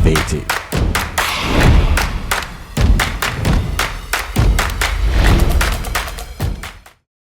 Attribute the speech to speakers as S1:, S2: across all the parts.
S1: innovative.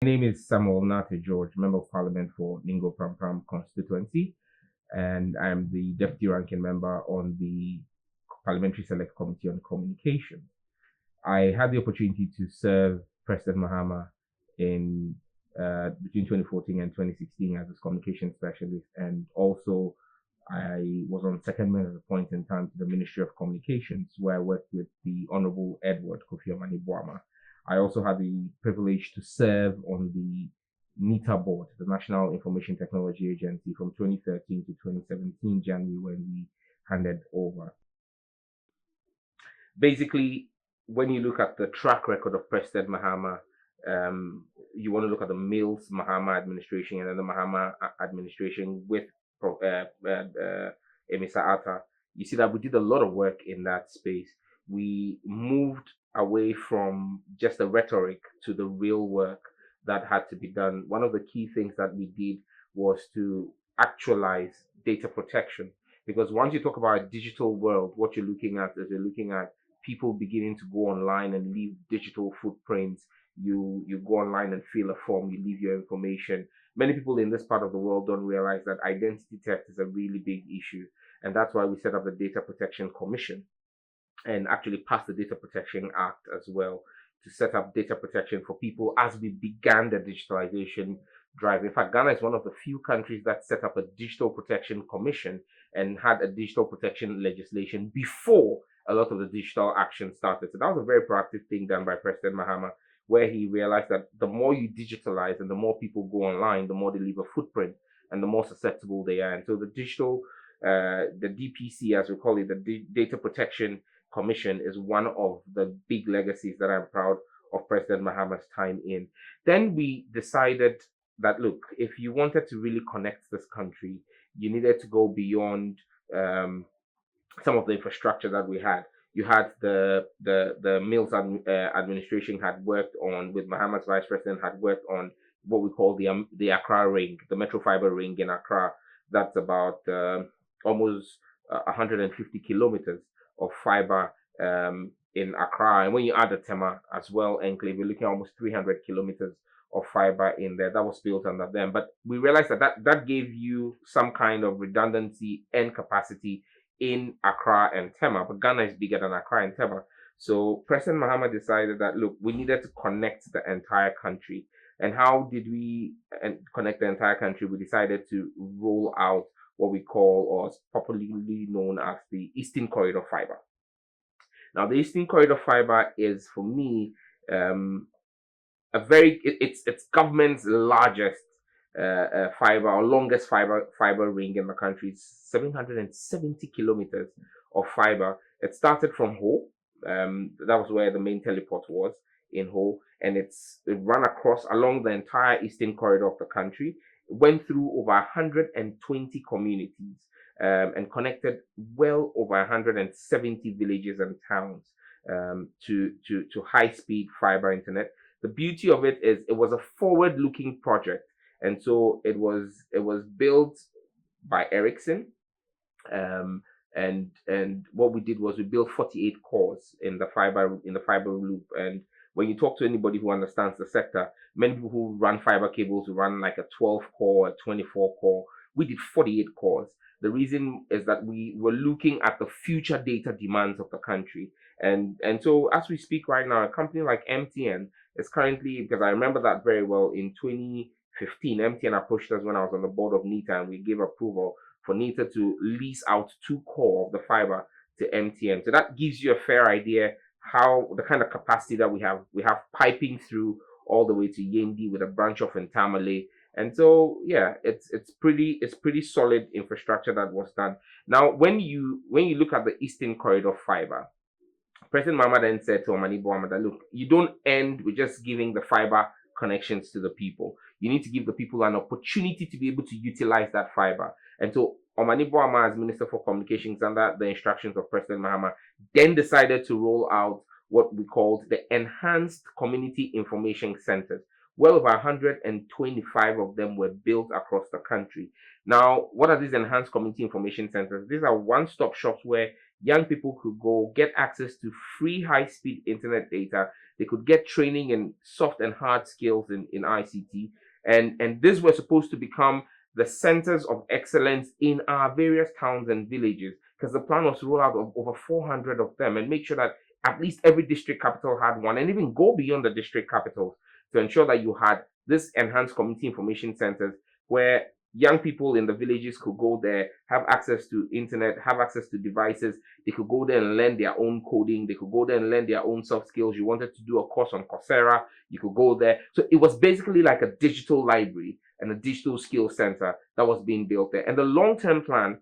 S2: My name is Nartey George, Member of Parliament for Ningo Pram constituency, and I'm the Deputy Ranking Member on the Parliamentary Select Committee on Communication. I had the opportunity to serve President Mahama in between 2014 and 2016 as his communication specialist, and also I was on secondment at a point in time to the Ministry of Communications, where I worked with the Honorable Edward Kofi Mahama. I also had the privilege to serve on the NITA board, the National Information Technology Agency, from 2013 to 2017 January, when we handed over. Basically, when you look at the track record of President Mahama, you want to look at the Mills Mahama administration and then the Mahama administration with Emisa Atta. You see that we did a lot of work in that space. We moved away from just the rhetoric to the real work that had to be done. One of the key things that we did was to actualize data protection, because once you talk about a digital world, what you're looking at is you're looking at people beginning to go online and leave digital footprints. You go online and fill a form, you leave your information. Many people in this part of the world don't realize that identity theft is a really big issue, and that's why we set up the Data Protection Commission and actually passed the Data Protection Act as well, to set up data protection for people as we began the digitalization drive. In fact, Ghana is one of the few countries that set up a Digital Protection Commission and had a digital protection legislation before a lot of the digital action started. So that was a very proactive thing done by President Mahama, where he realized that the more you digitalize and the more people go online, the more they leave a footprint and the more susceptible they are. And so the DPC, as we call it, the Data Protection Commission, is one of the big legacies that I'm proud of President Mahama's time in. Then we decided that, look, if you wanted to really connect this country, you needed to go beyond some of the infrastructure that we had. You had the Mills administration had worked on, with Mahama's vice president, had worked on what we call the Accra ring, the Metro Fiber ring in Accra. That's about almost 150 kilometers of fiber in Accra. And when you add the Tema as well, enclave, we're looking at almost 300 kilometers of fiber in there that was built under them. But we realized that gave you some kind of redundancy and capacity in Accra and Tema, but Ghana is bigger than Accra and Tema. So President Mahama decided that, look, we needed to connect the entire country. And how did we connect the entire country? We decided to roll out what we call, or is popularly known as, the Eastern Corridor Fiber. Now, the Eastern Corridor Fiber is, for me, it's government's largest fiber, or longest fiber ring in the country. It's 770 kilometers of fiber. It started from Ho. That was where the main teleport was, in Ho, and it ran along the entire eastern corridor of the country. It went through over 120 communities and connected well over 170 villages and towns to high-speed fiber internet. The beauty of it is it was a forward-looking project. And so it was built by Ericsson, and what we did was we built 48 cores in the fiber loop. And when you talk to anybody who understands the sector, many people who run fiber cables will run like a 12 core, a 24 core. We did 48 cores. The reason is that we were looking at the future data demands of the country. And so as we speak right now, a company like MTN is currently, because I remember that very well, in 2015, MTN approached us when I was on the board of NITA, and we gave approval for NITA to lease out 2 core of the fiber to MTN. So that gives you a fair idea how the kind of capacity that we have. We have piping through all the way to Yendi with a branch off in Tamale. And so, yeah, it's pretty solid infrastructure that was done. Now, when you look at the Eastern Corridor Fiber, President Mahama then said to Dramani Mahama that, look, you don't end with just giving the fiber connections to the people. You need to give the people an opportunity to be able to utilize that fiber. And so Dramani Mahama, as Minister for Communications, under the instructions of President Mahama, then decided to roll out what we called the Enhanced Community Information Centers. Well over 125 of them were built across the country. Now, what are these Enhanced Community Information Centers? These are one-stop shops where young people could go get access to free high-speed internet data. They could get training in soft and hard skills in ICT. And these were supposed to become the centers of excellence in our various towns and villages, because the plan was to roll out of over 400 of them and make sure that at least every district capital had one, and even go beyond the district capitals to ensure that you had this enhanced community information centers where young people in the villages could go there, have access to internet, have access to devices. They could go there and learn their own coding. They could go there and learn their own soft skills. You wanted to do a course on Coursera, you could go there. So it was basically like a digital library and a digital skills center that was being built there. And the long-term plan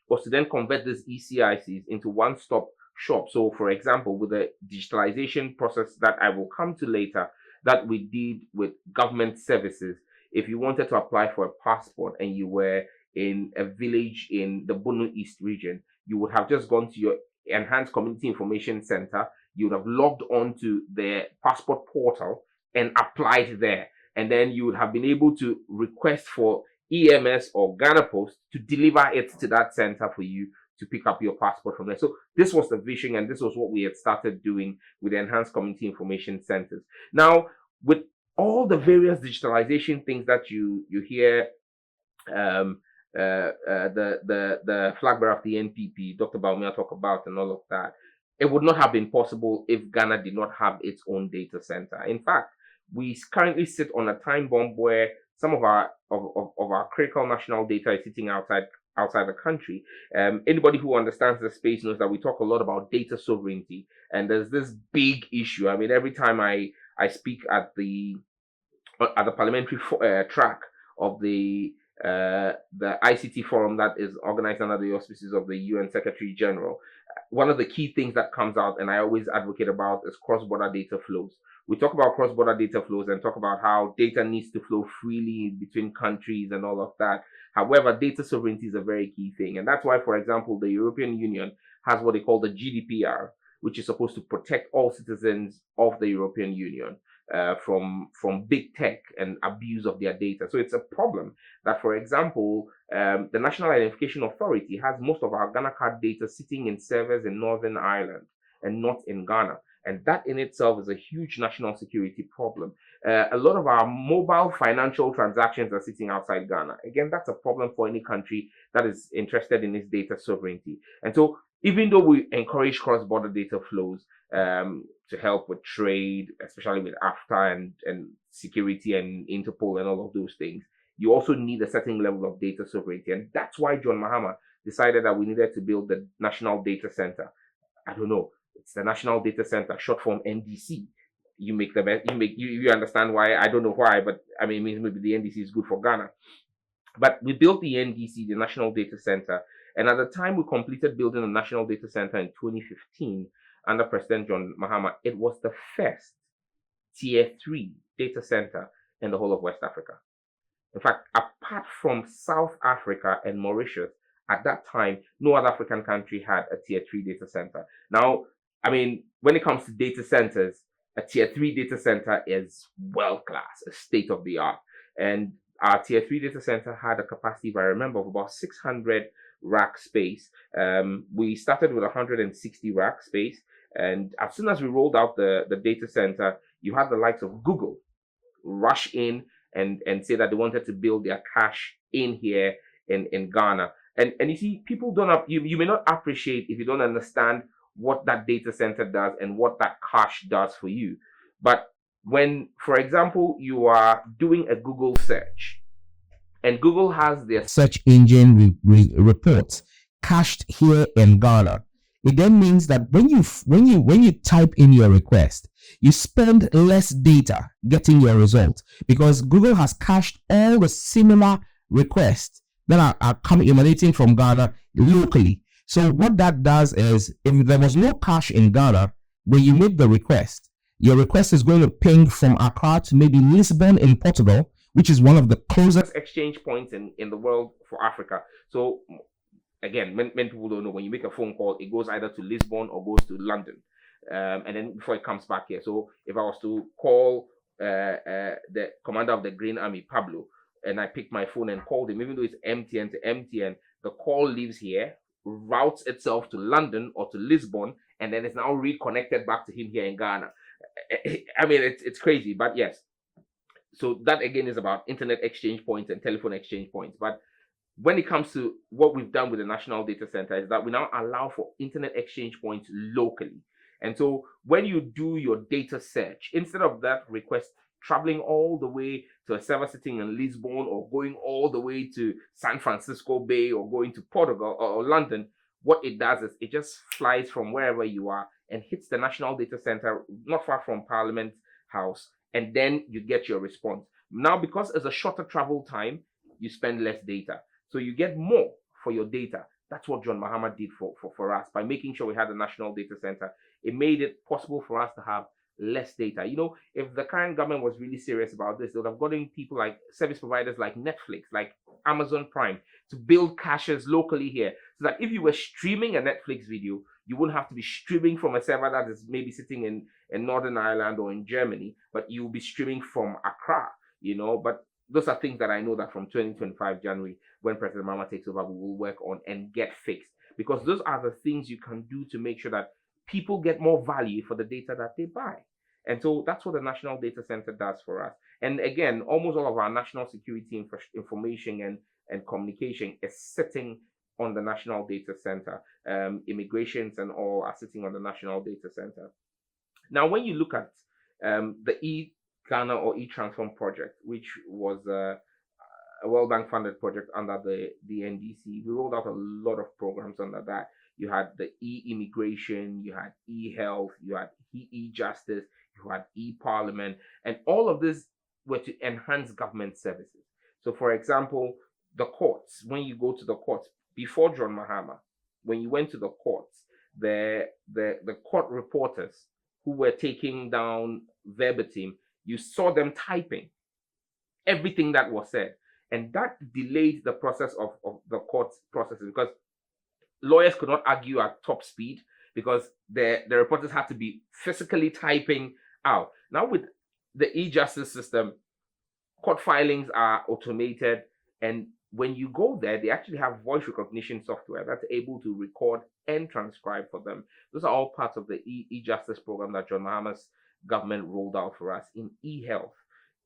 S2: was to then convert these ECICs into one-stop shop. So, for example, with the digitalization process that I will come to later, that we did with government services, if you wanted to apply for a passport and you were in a village in the Bono East region, you would have just gone to your enhanced community information center. You would have logged on to the passport portal and applied there. And then you would have been able to request for EMS or Ghana Post to deliver it to that center for you to pick up your passport from there. So this was the vision, and this was what we had started doing with the enhanced community information centers. Now, with all the various digitalization things that you hear, the flag bearer of the NPP, Dr. Baumia, talk about, and all of that, it would not have been possible if Ghana did not have its own data center. In fact, we currently sit on a time bomb where some of our critical national data is sitting outside the country. Anybody who understands the space knows that we talk a lot about data sovereignty, and there's this big issue. I mean, every time I speak at the parliamentary track of the ICT forum that is organized under the auspices of the UN Secretary General, one of the key things that comes out, and I always advocate about, is cross-border data flows. We talk about cross-border data flows and talk about how data needs to flow freely between countries and all of that. However, data sovereignty is a very key thing. And that's why, for example, the European Union has what they call the GDPR, which is supposed to protect all citizens of the European Union from big tech and abuse of their data. So it's a problem that, for example, the National Identification Authority has most of our Ghana card data sitting in servers in Northern Ireland and not in Ghana. And that in itself is a huge national security problem. A lot of our mobile financial transactions are sitting outside Ghana. Again, that's a problem for any country that is interested in its data sovereignty. And so, even though we encourage cross-border data flows to help with trade, especially with AFTA and security and Interpol and all of those things, you also need a certain level of data sovereignty. And that's why John Mahama decided that we needed to build the National Data Center. I don't know. It's the National Data Center, short form NDC. You understand why. I don't know why, but I mean, maybe the NDC is good for Ghana. But we built the NDC, the National Data Center, and at the time we completed building the National Data Center in 2015 under President John Mahama, it was the first Tier 3 data center in the whole of West Africa. In fact, apart from South Africa and Mauritius, at that time, no other African country had a Tier 3 data center. Now, I mean, when it comes to data centers, a Tier 3 data center is world-class, a state-of-the-art. And our Tier 3 data center had a capacity, if I remember, of about 600 rack space. We started with 160 rack space. And as soon as we rolled out the data center, you had the likes of Google rush in and say that they wanted to build their cache in here in Ghana. And you see, people don't you may not appreciate if you don't understand what that data center does and what that cache does for you. But when, for example, you are doing a Google search and Google has their
S1: search engine reports cached here in Ghana, it then means that when you type in your request, you spend less data getting your result because Google has cached all the similar requests that are coming emanating from Ghana locally. So what that does is, if there was no cache in Ghana, when you make the request, your request is going to ping from Accra to maybe Lisbon in Portugal, which is one of the closest
S2: exchange points in the world for Africa. So again, many people don't know, when you make a phone call, it goes either to Lisbon or goes to London. And then before it comes back here. So if I was to call the commander of the Green Army, Pablo, and I picked my phone and called him, even though it's MTN to MTN, the call leaves here, routes itself to London or to Lisbon, and then it's now reconnected back to him here in Ghana. I mean, it's crazy, but yes. So that again is about internet exchange points and telephone exchange points. But when it comes to what we've done with the National Data Center is that we now allow for internet exchange points locally. And so when you do your data search, instead of that request traveling all the way to a server sitting in Lisbon or going all the way to San Francisco Bay or going to Portugal or London, what it does is it just flies from wherever you are and hits the National Data Center not far from Parliament House, and then you get your response. Now, because it's a shorter travel time, you spend less data. So you get more for your data. That's what John Mahama did for us. By making sure we had a national data center, it made it possible for us to have less data. You know, if the current government was really serious about this, they would have gotten people like service providers like Netflix, like Amazon Prime, to build caches locally here, so that if you were streaming a Netflix video, you wouldn't have to be streaming from a server that is maybe sitting in Northern Ireland or in Germany, but you'll be streaming from Accra, you know. But those are things that I know that from 2025 January, when President Mahama takes over, we will work on and get fixed. Because those are the things you can do to make sure that people get more value for the data that they buy. And so that's what the National Data Center does for us. And again, almost all of our national security information and communication is sitting on the National Data Center. Immigrations and all are sitting on the National Data Center. Now, when you look at the Ghana or e-Transform project, which was a World Bank funded project under the NDC, we rolled out a lot of programs under that. You had the e-immigration, you had e-health, you had e-justice, you had e-parliament, and all of this were to enhance government services. So, for example, the courts, when you go to the courts, before John Mahama, when you went to the courts, the court reporters who were taking down verbatim, you saw them typing everything that was said. And that delayed the process of the court's processes, because lawyers could not argue at top speed because the reporters had to be physically typing out. Now, with the e-justice system, court filings are automated, and when you go there, they actually have voice recognition software that's able to record and transcribe for them. Those are all parts of the e-justice program that John Mahama's government rolled out for us. In e-health,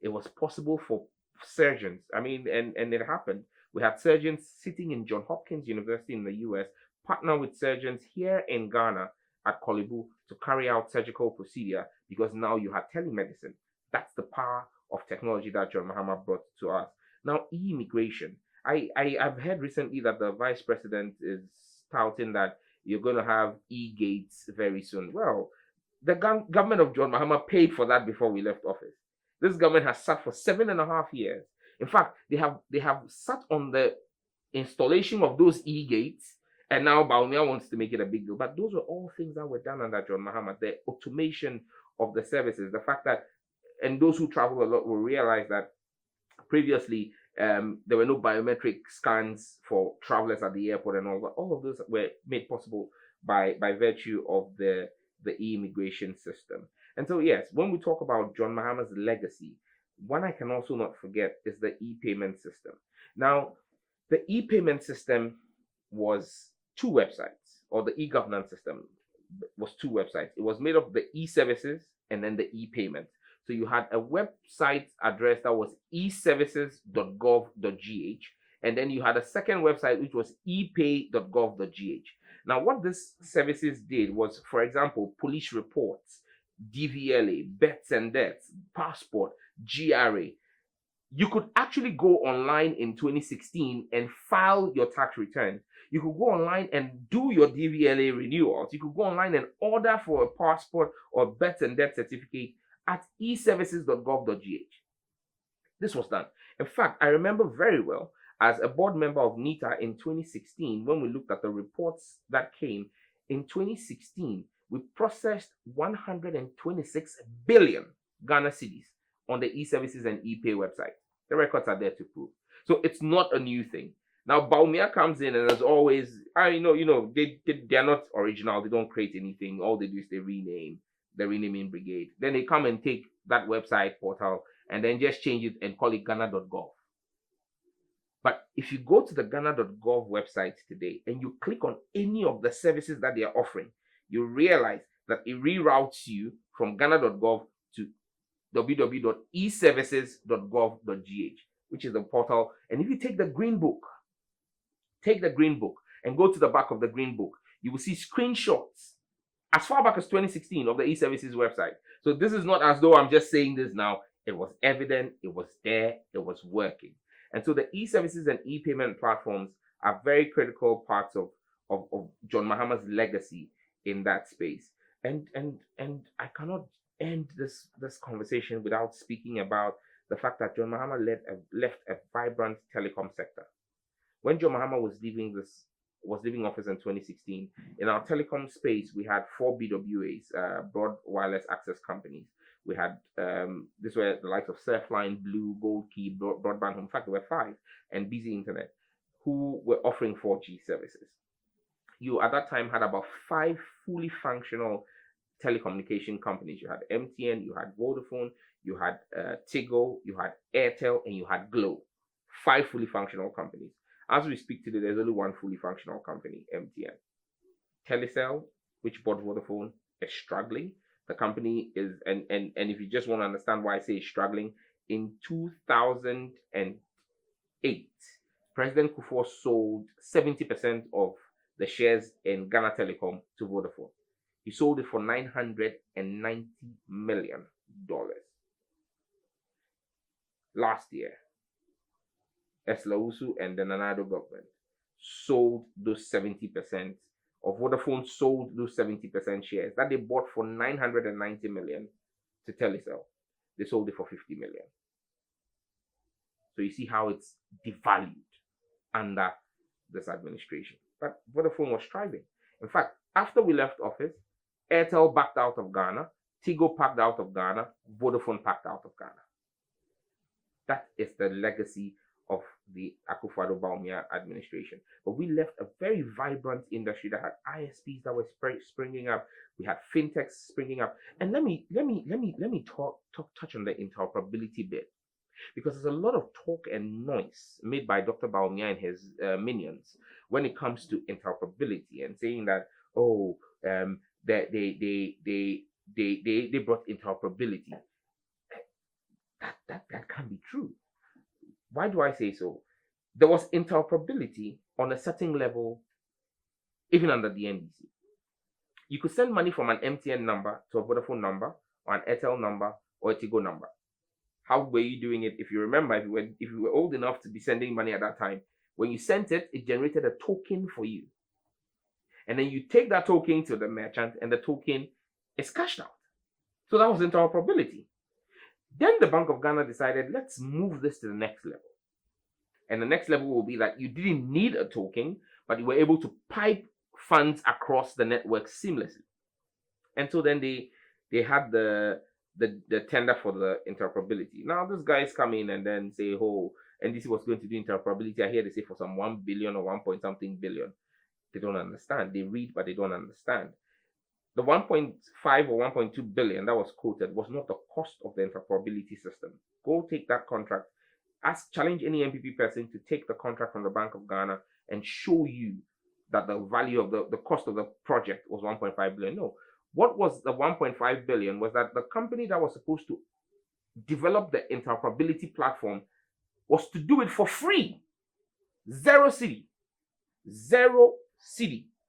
S2: it was possible for surgeons. I mean, and it happened. We had surgeons sitting in Johns Hopkins University in the US partner with surgeons here in Ghana at Kolebu to carry out surgical procedure, because now you had telemedicine. That's the power of technology that John Mahama brought to us. Now, e-immigration. I've heard recently that the vice president is touting that you're going to have e-gates very soon. Well, the government of John Mahama paid for that before we left office. This government has sat for 7.5 years. In fact, they have sat on the installation of those e-gates, and now Baumia wants to make it a big deal. But those were all things that were done under John Mahama. The automation of the services, the fact that, and those who travel a lot will realize that previously there were no biometric scans for travelers at the airport and all that. All of those were made possible by virtue of the e-immigration system. And so, yes, when we talk about John Mahama's legacy, one I can also not forget is the e-payment system. Now, the e-payment system was two websites, or the e-governance system was two websites. It was made of the e-services and then the e-payment. So you had a website address that was eservices.gov.gh, and then you had a second website which was epay.gov.gh. Now, what these services did was, for example, police reports, DVLA, births and deaths, passport, GRA. You could actually go online in 2016 and file your tax return. You could go online and do your DVLA renewals. You could go online and order for a passport or birth and death certificate at eservices.gov.gh. This was done. In fact, I remember very well as a board member of NITA in 2016, when we looked at the reports that came in 2016, we processed 126 billion Ghana cedis on the e-services and e-pay website. The records are there to prove. So it's not a new thing. Now, Baumia comes in, and as always, they are not original. They don't create anything. All they do is they rename the renaming brigade. Then they come and take that website portal and then just change it and call it Ghana.gov. But if you go to the Ghana.gov website today and you click on any of the services that they are offering, you realize that it reroutes you from Ghana.gov to www.eservices.gov.gh, which is the portal. And if you take the green book and go to the back of the green book, you will see screenshots as far back as 2016 of the eServices website. So this is not as though I'm just saying this now. It was evident, it was there, it was working. And so the eServices and e-payment platforms are very critical parts of John Mahama's legacy in that space. And I cannot end this conversation without speaking about the fact that John Mahama left a vibrant telecom sector. When John Mahama was leaving office in 2016, in our telecom space, we had 4 BWAs, broad wireless access companies. We had this were the likes of Surfline, Blue, Gold Key, Broadband Home. In fact, there were 5, and Busy Internet, who were offering 4G services. You at that time had about 5 fully functional telecommunication companies. You had MTN, you had Vodafone, you had Tigo, you had Airtel, and you had Glo. 5 fully functional companies. As we speak today, there's only 1 fully functional company, MTN. Telecel, which bought Vodafone, is struggling. The company is, and if you just want to understand why I say it's struggling, in 2008, President Kufuor sold 70% of the shares in Ghana Telecom to Vodafone. He sold it for $990 million. Last year, Eslausu and the Nanado government sold those 70%, or Vodafone sold those 70% shares that they bought for $990 million to Telecel. They sold it for $50 million. So you see how it's devalued under this administration. But Vodafone was thriving. In fact, after we left office, Airtel backed out of Ghana, Tigo packed out of Ghana, Vodafone packed out of Ghana. That is the legacy of the Akufo-Addo administration. But we left a very vibrant industry that had ISPs that were springing up. We had fintechs springing up. And let me touch on the interoperability bit, because there's a lot of talk and noise made by Dr. Bawumia and his minions when it comes to interoperability, and saying that that they brought interoperability. That can't be true. Why do I say so? There was interoperability on a certain level, even under the NDC. You could send money from an MTN number to a Vodafone number, or an Airtel number, or a Tigo number. How were you doing it? If you remember, if you were old enough to be sending money at that time, when you sent it, it generated a token for you. And then you take that token to the merchant, and the token is cashed out. So that was interoperability. Then the Bank of Ghana decided, let's move this to the next level. And the next level will be that you didn't need a token, but you were able to pipe funds across the network seamlessly. And so then they had the tender for the interoperability. Now these guys come in and then say, oh, NDC was going to do interoperability. I hear they say for some 1 billion or 1 point something billion. They don't understand. They read, but they don't understand. The 1.5 or 1.2 billion that was quoted was not the cost of the interoperability system. Go take that contract. Challenge any MPP person to take the contract from the Bank of Ghana and show you that the value of the cost of the project was 1.5 billion. No. What was the 1.5 billion was that the company that was supposed to develop the interoperability platform was to do it for free. Zero cedi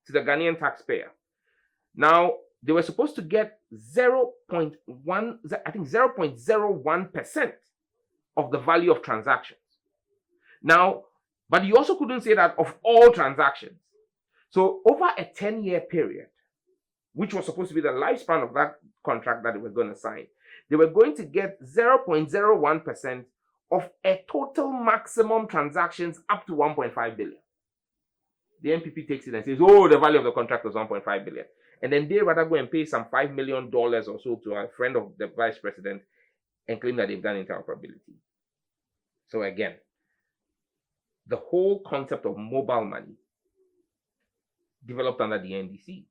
S2: to the Ghanaian taxpayer. Now, they were supposed to get 0.01% of the value of transactions. Now, but you also couldn't say that of all transactions. So over a 10-year period, which was supposed to be the lifespan of that contract that they were going to sign, they were going to get 0.01% of a total maximum transactions up to 1.5 billion. The NPP takes it and says, oh, the value of the contract was 1.5 billion. And then they rather go and pay some $5 million or so to a friend of the vice president and claim that they've done interoperability. So again, the whole concept of mobile money developed under the NDC.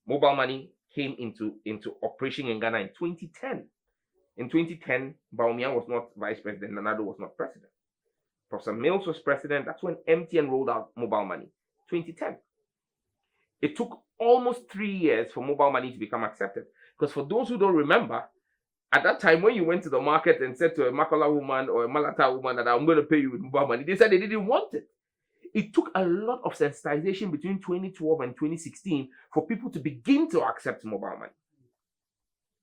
S2: Mobile money came into operation in Ghana in 2010. In 2010, Bawumia was not vice president, Nanado was not president. Professor Mills was president. That's when MTN rolled out mobile money, 2010. It took almost 3 years for mobile money to become accepted. Because for those who don't remember, at that time, when you went to the market and said to a Makola woman or a Malata woman that I'm going to pay you with mobile money, they said they didn't want it. It took a lot of sensitization between 2012 and 2016 for people to begin to accept mobile money.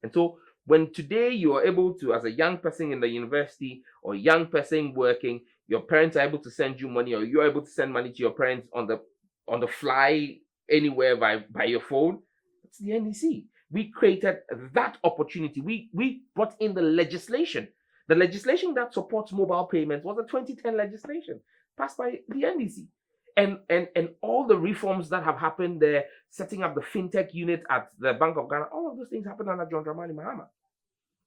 S2: And so when today you are able to, as a young person in the university or young person working, your parents are able to send you money, or you're able to send money to your parents on the fly anywhere by your phone, it's the NDC. We created that opportunity. We brought in the legislation. The legislation that supports mobile payments was a 2010 legislation passed by the NDC. And all the reforms that have happened there, setting up the fintech unit at the Bank of Ghana, all of those things happened under John Dramani Mahama.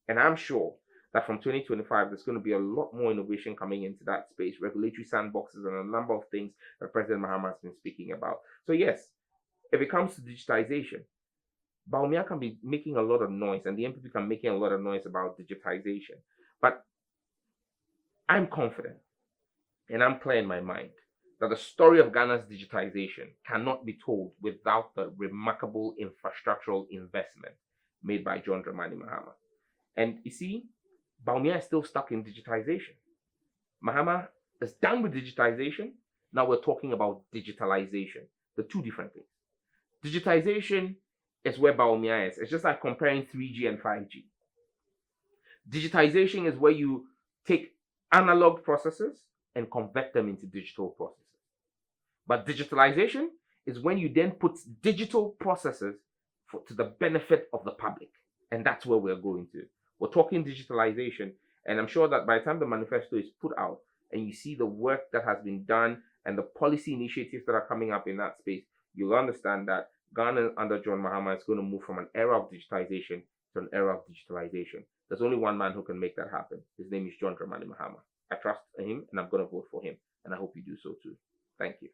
S2: And I'm sure that from 2025, there's going to be a lot more innovation coming into that space, regulatory sandboxes, and a number of things that President Mahama has been speaking about. So yes, if it comes to digitization, Bawumia can be making a lot of noise, and the MPP can be making a lot of noise about digitization. But I'm confident, and I'm clear in my mind, that the story of Ghana's digitization cannot be told without the remarkable infrastructural investment made by John Dramani Mahama. And you see, Bawumia is still stuck in digitization. Mahama is done with digitization. Now we're talking about digitalization. The two different things. Digitization is where Bawumia is. It's just like comparing 3G and 5G. Digitization is where you take analog processes and convert them into digital processes. But digitalization is when you then put digital processes to the benefit of the public. And that's where we're going to. We're talking digitalization. And I'm sure that by the time the manifesto is put out and you see the work that has been done and the policy initiatives that are coming up in that space, you'll understand that Ghana under John Mahama is going to move from an era of digitization to an era of digitalization. There's only one man who can make that happen. His name is John Dramani Mahama. I trust him and I'm going to vote for him. And I hope you do so too. Thank you.